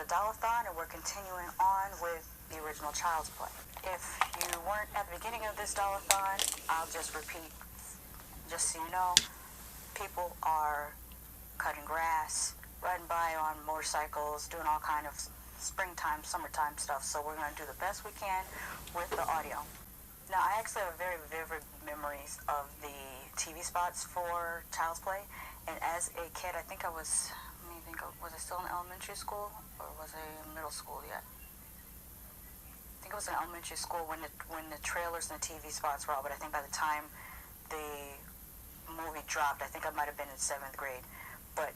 doll-a-thon, and we're continuing on with the original Child's Play. If you weren't at the beginning of this doll-a-thon, I'll just repeat, just so you know, people are cutting grass, riding by on motorcycles, doing all kind of springtime, summertime stuff, so we're going to do the best we can with the audio. Now, I actually have very vivid memories of the TV spots for Child's Play, and as a kid, I think I was, was I still in elementary school, or was I in middle school yet? I think it was in elementary school when the trailers and the TV spots were out, but I think by the time the movie dropped, I think I might have been in 7th grade, but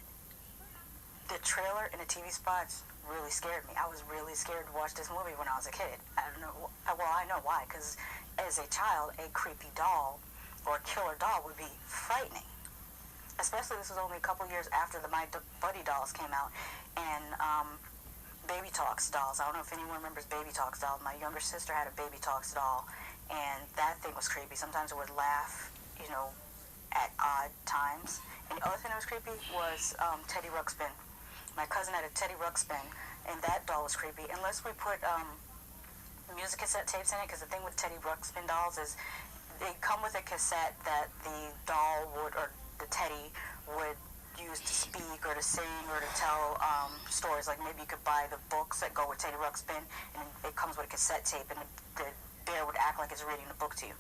the trailer and the TV spots really scared me. I was really scared to watch this movie when I was a kid. I don't know, well, I know why, because as a child, a creepy doll or a killer doll would be frightening. Especially, this was only a couple years after the My Buddy dolls came out, and Baby Talks dolls. I don't know if anyone remembers Baby Talks dolls. My younger sister had a Baby Talks doll, and that thing was creepy. Sometimes it would laugh, you know, at odd times. And the other thing that was creepy was Teddy Ruxpin. My cousin had a Teddy Ruxpin, and that doll was creepy. Unless we put music cassette tapes in it, because the thing with Teddy Ruxpin dolls is they come with a cassette that the doll would, or the Teddy would use to speak or to sing or to tell stories. Like maybe you could buy the books that go with Teddy Ruxpin, and it comes with a cassette tape, and the bear would act like it's reading the book to you.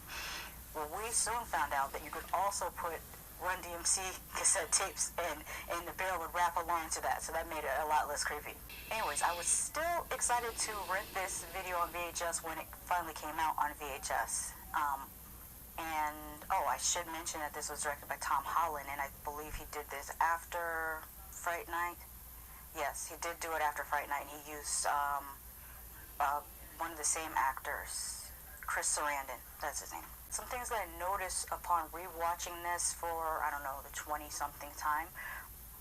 Well, we soon found out that you could also put Run DMC cassette tapes in, and the bear would rap along to that, so that made it a lot less creepy. Anyways, I was still excited to rent this video on VHS when it finally came out on VHS. And, oh, I should mention that this was directed by Tom Holland, and I believe he did this after Fright Night. Yes, he did do it after Fright Night, and he used one of the same actors, Chris Sarandon, that's his name. Some things that I noticed upon rewatching this for, I don't know, the 20-something time,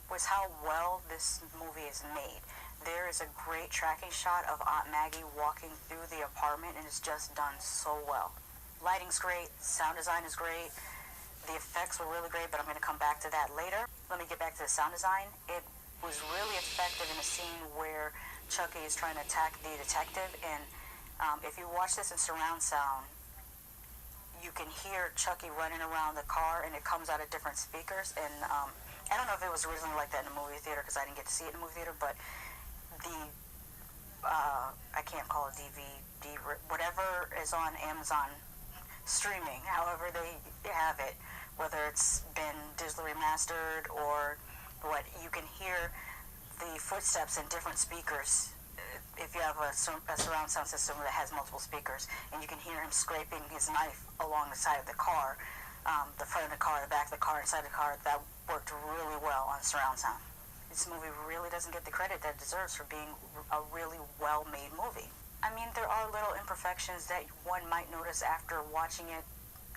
was how well this movie is made. There is a great tracking shot of Aunt Maggie walking through the apartment, and it's just done so well. Lighting's great, sound design is great, the effects were really great, but I'm going to come back to that later. Let me get back to the sound design. It was really effective in a scene where Chucky is trying to attack the detective, and if you watch this in surround sound, you can hear Chucky running around the car, and it comes out of different speakers, and I don't know if it was originally like that in the movie theater, because I didn't get to see it in the movie theater, but the, I can't call it DVD, whatever is on Amazon streaming, however they have it, whether it's been digitally remastered or what, you can hear the footsteps in different speakers if you have a surround sound system that has multiple speakers, and you can hear him scraping his knife along the side of the car, the front of the car, the back of the car, inside the car. That worked really well on surround sound. This movie really doesn't get the credit that it deserves for being a really well-made movie. I mean, there are little imperfections that one might notice after watching it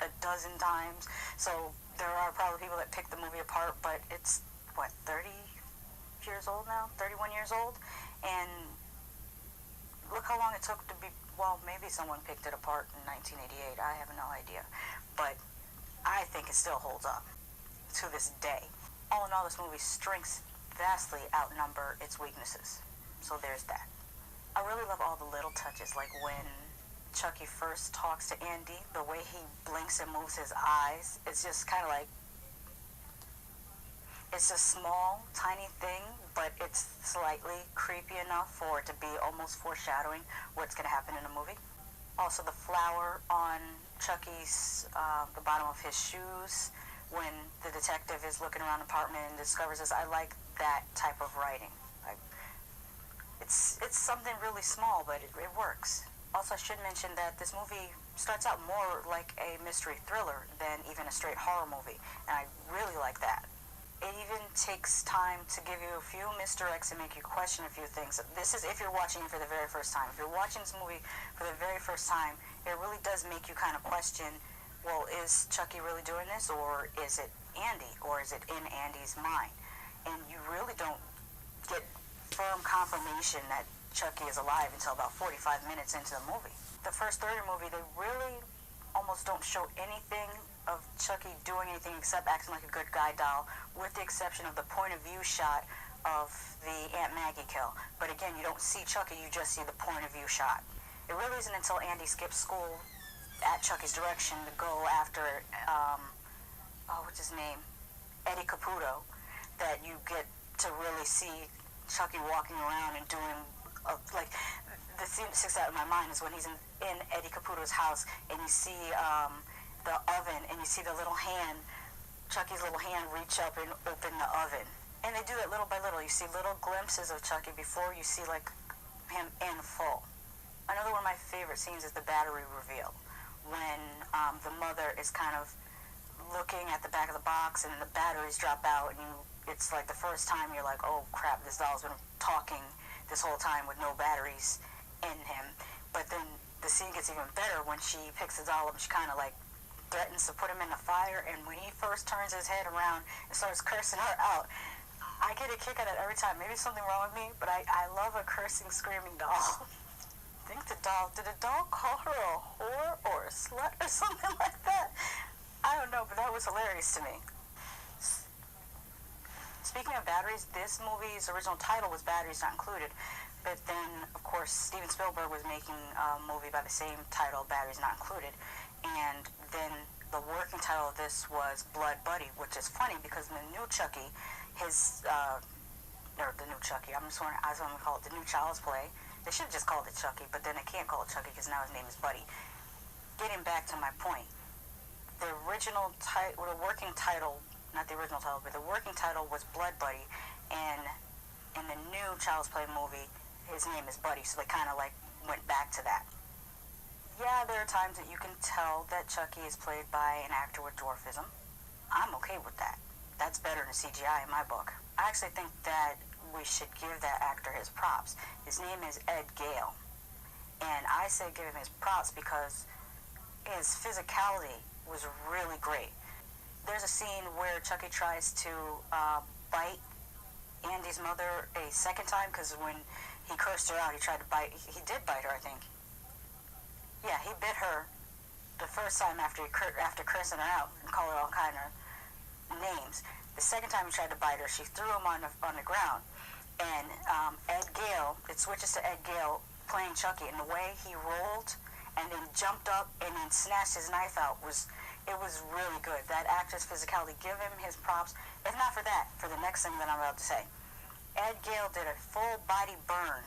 a dozen times, so there are probably people that pick the movie apart, but it's, what, 30 years old now? 31 years old? And look how long it took to be, well, maybe someone picked it apart in 1988, I have no idea, but I think it still holds up to this day. All in all, this movie's strengths vastly outnumber its weaknesses, so there's that. I really love all the little touches, like when Chucky first talks to Andy, the way he blinks and moves his eyes, it's just kind of like, it's a small, tiny thing, but it's slightly creepy enough for it to be almost foreshadowing what's going to happen in the movie. Also, the flower on Chucky's, the bottom of his shoes, when the detective is looking around the apartment and discovers this, I like that type of writing. It's something really small, but it works. Also, I should mention that this movie starts out more like a mystery thriller than even a straight horror movie, and I really like that. It even takes time to give you a few misdirects and make you question a few things. This is if you're watching it for the very first time. If you're watching this movie for the very first time, it really does make you kind of question, well, is Chucky really doing this, or is it Andy, or is it in Andy's mind? And you really don't get firm confirmation that Chucky is alive until about 45 minutes into the movie. The first third of the movie, they really almost don't show anything of Chucky doing anything except acting like a good guy doll, with the exception of the point of view shot of the Aunt Maggie kill. But again, you don't see Chucky, you just see the point of view shot. It really isn't until Andy skips school at Chucky's direction to go after, what's his name? Eddie Caputo, that you get to really see Chucky walking around and doing, like, the scene that sticks out in my mind is when he's in Eddie Caputo's house and you see the oven and you see the little hand, Chucky's little hand reach up and open the oven. And they do that little by little. You see little glimpses of Chucky before you see, like, him in full. Another one of my favorite scenes is the battery reveal, when the mother is kind of looking at the back of the box and the batteries drop out, and it's like the first time you're like, oh crap, this doll's been talking this whole time with no batteries in him. But then the scene gets even better when she picks the doll up and she kind of like threatens to put him in the fire, and when he first turns his head around and starts cursing her out, I get a kick out of it every time. Maybe there's something wrong with me, but I love a cursing, screaming doll. I think did the doll call her a whore or a slut or something like that? I don't know, but that was hilarious to me. Speaking of batteries, this movie's original title was Batteries Not Included, but then, of course, Steven Spielberg was making a movie by the same title, Batteries Not Included, and then the working title of this was Blood Buddy, which is funny because in the new Chucky, I'm just wondering, I was going to call it the new Child's Play. They should have just called it Chucky, but then they can't call it Chucky because now his name is Buddy. Getting back to my point, the original title, the working title, not the original title, but the working title was Blood Buddy, and in the new Child's Play movie, his name is Buddy, so they kind of like went back to that. Yeah, there are times that you can tell that Chucky is played by an actor with dwarfism. I'm okay with that. That's better than CGI in my book. I actually think that we should give that actor his props. His name is Ed Gale, and I say give him his props because his physicality was really great. There's a scene where Chucky tries to bite Andy's mother a second time because when he cursed her out, he tried to bite. He did bite her, I think. Yeah, he bit her the first time after cursing her out and called her all kind of names. The second time he tried to bite her, she threw him on the ground. And Ed Gale, it switches to Ed Gale playing Chucky, and the way he rolled and then jumped up and then snatched his knife out was really good. That actor's physicality, give him his props. If not for that, for the next thing that I'm about to say. Ed Gale did a full body burn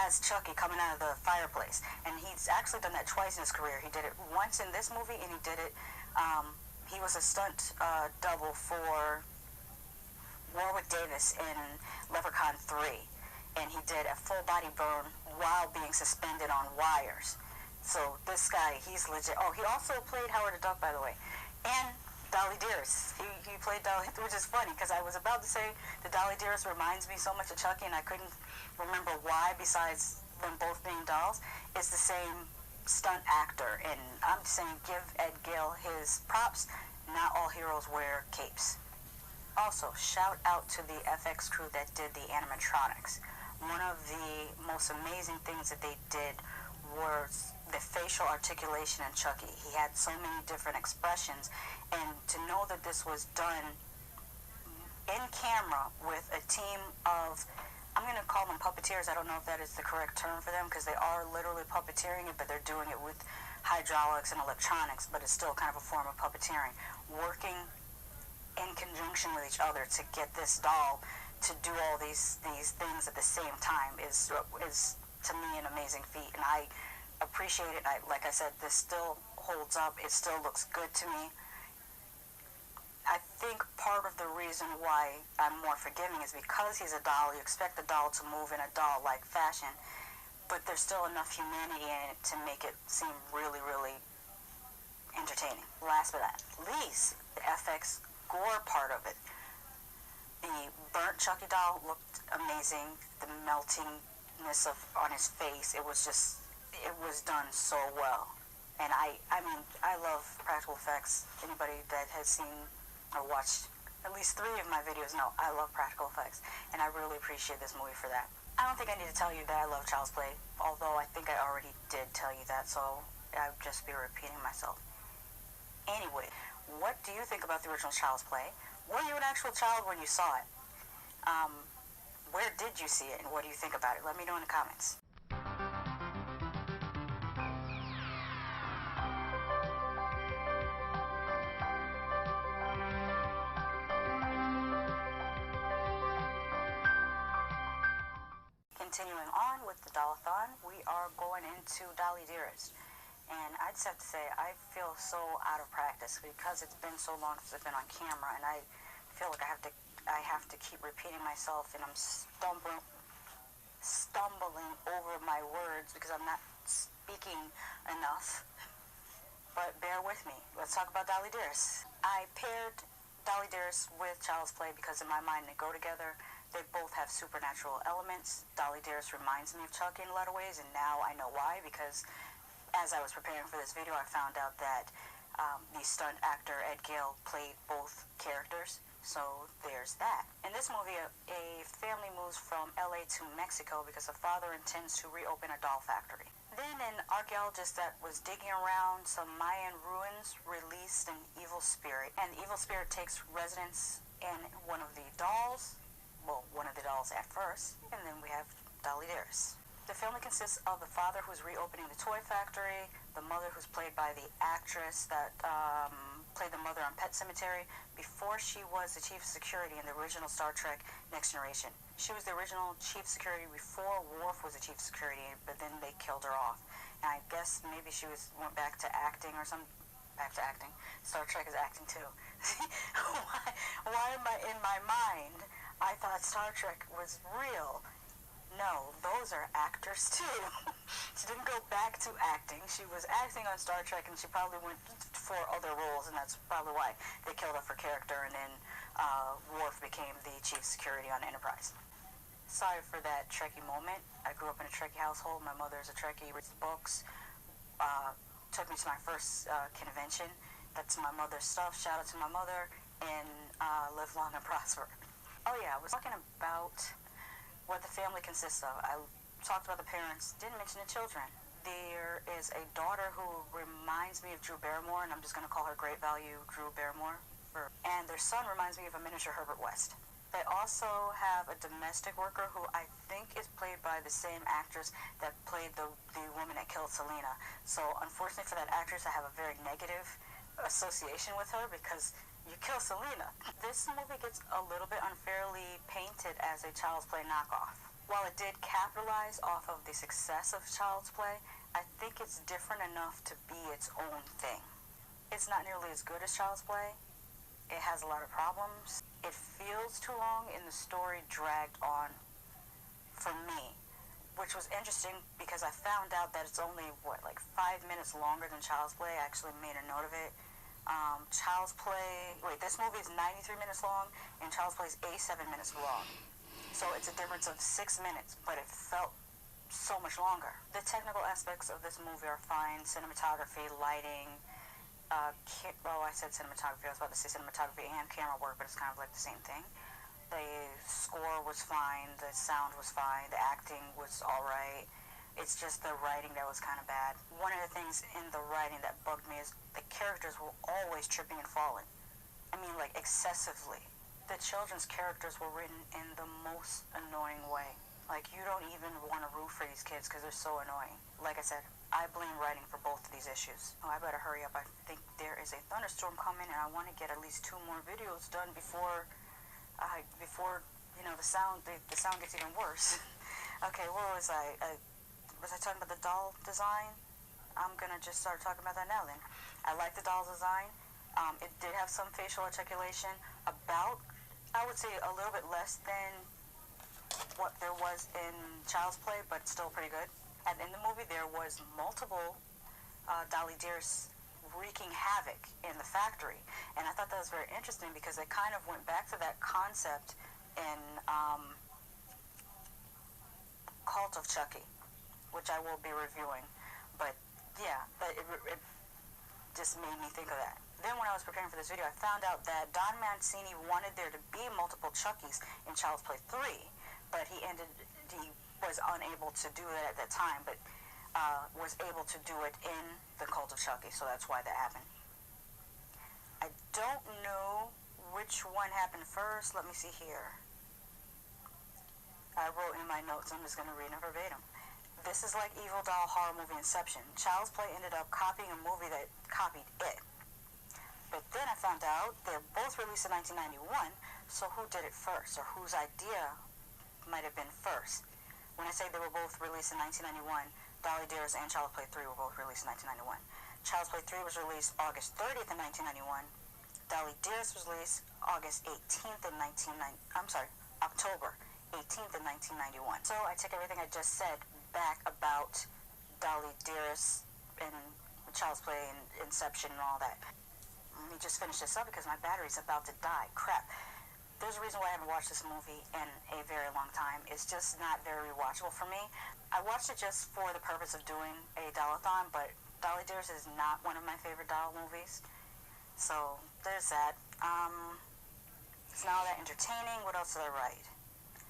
as Chucky coming out of the fireplace, and he's actually done that twice in his career. He did it once in this movie, and he did it, he was a stunt double for Warwick Davis in Leprechaun 3, and he did a full body burn while being suspended on wires. So this guy, he's legit. Oh, he also played Howard the Duck, by the way, and Dolly Dearest. He played Dolly, which is funny because I was about to say that Dolly Dearest reminds me so much of Chucky, and I couldn't remember why besides them both being dolls. It's the same stunt actor, and I'm just saying give Ed Gale his props. Not all heroes wear capes. Also, shout out to the FX crew that did the animatronics. One of the most amazing things that they did was the facial articulation in Chucky. He had so many different expressions, and to know that this was done in camera with a team of, I'm going to call them puppeteers. I don't know if that is the correct term for them because they are literally puppeteering it, but they're doing it with hydraulics and electronics, but it's still kind of a form of puppeteering. Working in conjunction with each other to get this doll to do all these things at the same time is to me an amazing feat, and I appreciate it. Like I said, this still holds up. It still looks good to me. I think part of the reason why I'm more forgiving is because he's a doll. You expect the doll to move in a doll-like fashion, but there's still enough humanity in it to make it seem really, really entertaining. Last but not least, the FX gore part of it. The burnt Chucky doll looked amazing. The meltingness on his face, it was done so well. And I mean, I love practical effects. Anybody that has seen or watched at least 3 of my videos know I love practical effects, and I really appreciate this movie for that. I don't think I need to tell you that I love Child's Play, although I think I already did tell you that, so I'd just be repeating myself. Anyway, what do you think about the original Child's Play? Were you an actual child when you saw it? Where did you see it, and what do you think about it? Let me know in the comments. Continuing on with the doll-a-thon, we are going into Dolly Dearest. And I just have to say, I feel so out of practice because it's been so long since I've been on camera, and I feel like I have to keep repeating myself, and I'm stumbling over my words because I'm not speaking enough. But bear with me. Let's talk about Dolly Dearest. I paired Dolly Dearest with Child's Play because in my mind they go together. They both have supernatural elements. Dolly Dearest reminds me of Chucky in a lot of ways, and now I know why, because as I was preparing for this video, I found out that the stunt actor Ed Gale played both characters, so there's that. In this movie, a family moves from LA to Mexico because the father intends to reopen a doll factory. Then an archaeologist that was digging around some Mayan ruins released an evil spirit, and the evil spirit takes residence in one of the dolls. Well, one of the dolls at first, and then we have Dolly Dearest. The family consists of the father who's reopening the toy factory, the mother who's played by the actress that played the mother on Pet Sematary before she was the chief of security in the original Star Trek Next Generation. She was the original chief of security before Worf was the chief of security, but then they killed her off. And I guess maybe she went back to acting or something. Back to acting. Star Trek is acting too. why am I in my mind? I thought Star Trek was real. No, those are actors too. She didn't go back to acting. She was acting on Star Trek, and she probably went for other roles, and that's probably why they killed off her character, and then Worf became the chief security on Enterprise. Sorry for that Trekkie moment. I grew up in a Trekkie household. My mother's a Trekkie, reads books, took me to my first convention. That's my mother's stuff. Shout out to my mother, and live long and prosper. Oh yeah, I was talking about what the family consists of. I talked about the parents, didn't mention the children. There is a daughter who reminds me of Drew Barrymore, and I'm just going to call her Great Value Drew Barrymore. And their son reminds me of a miniature Herbert West. They also have a domestic worker who I think is played by the same actress that played the woman that killed Selena. So unfortunately for that actress, I have a very negative association with her because you kill Selena. This movie gets a little bit unfairly painted as a Child's Play knockoff. While it did capitalize off of the success of Child's Play, I think it's different enough to be its own thing. It's not nearly as good as Child's Play. It has a lot of problems. It feels too long, and the story dragged on for me, which was interesting because I found out that it's only, like 5 minutes longer than Child's Play. I actually made a note of it. Child's Play, this movie is 93 minutes long, and Child's Play is 87 minutes long. So it's a difference of 6 minutes, but it felt so much longer. The technical aspects of this movie are fine. Cinematography, lighting, I said cinematography. I was about to say cinematography and camera work, but it's kind of like the same thing. The score was fine. The sound was fine. The acting was alright. It's just the writing that was kind of bad. One of the things in the writing that bugged me is the characters were always tripping and falling. I mean, like, excessively. The children's characters were written in the most annoying way. Like, you don't even want to root for these kids because they're so annoying. Like I said, I blame writing for both of these issues. Oh, I better hurry up. I think there is a thunderstorm coming, and I want to get at least 2 more videos done before the sound gets even worse. Okay, where was I? Was I talking about the doll design? I'm gonna just start talking about that now then. I like the doll design. It did have some facial articulation, about, I would say, a little bit less than what there was in Child's Play, but still pretty good. And in the movie there was multiple Dolly Dearest wreaking havoc in the factory, and I thought that was very interesting because it kind of went back to that concept in Cult of Chucky, which I will be reviewing. But yeah, it just made me think of that. Then when I was preparing for this video, I found out that Don Mancini wanted there to be multiple Chuckies in Child's Play 3, but he was unable to do it at that time, but was able to do it in the Cult of Chucky, so that's why that happened. I don't know which one happened first. Let me see here. I wrote in my notes, I'm just going to read them verbatim. This is like evil doll horror movie Inception. Child's Play ended up copying a movie that copied it. But then I found out they're both released in 1991, so who did it first, or whose idea might have been first? When I say they were both released in 1991, Dolly Dearest and Child's Play 3 were both released in 1991. Child's Play 3 was released August 30th in 1991. Dolly Dearest was released August 18th in October 18th in 1991. So I take everything I just said back about Dolly Dearest and Child's Play and Inception and all that. Let me just finish this up because my battery's about to die. Crap. There's a reason why I haven't watched this movie in a very long time. It's just not very rewatchable for me. I watched it just for the purpose of doing a doll-a-thon, but Dolly Dearest is not one of my favorite doll movies. So there's that. It's not all that entertaining. What else did I write?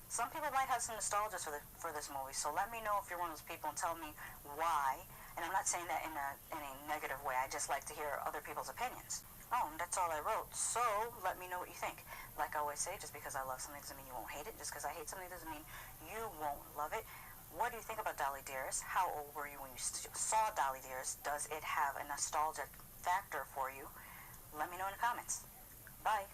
Some people might have some nostalgia for this movie, so let me know if you're one of those people and tell me why. And I'm not saying that in a negative way. I just like to hear other people's opinions. Oh, and that's all I wrote. So let me know what you think. Like I always say, just because I love something doesn't mean you won't hate it. Just because I hate something doesn't mean you won't love it. What do you think about Dolly Dearest? How old were you when you saw Dolly Dearest? Does it have a nostalgia factor for you? Let me know in the comments. Bye.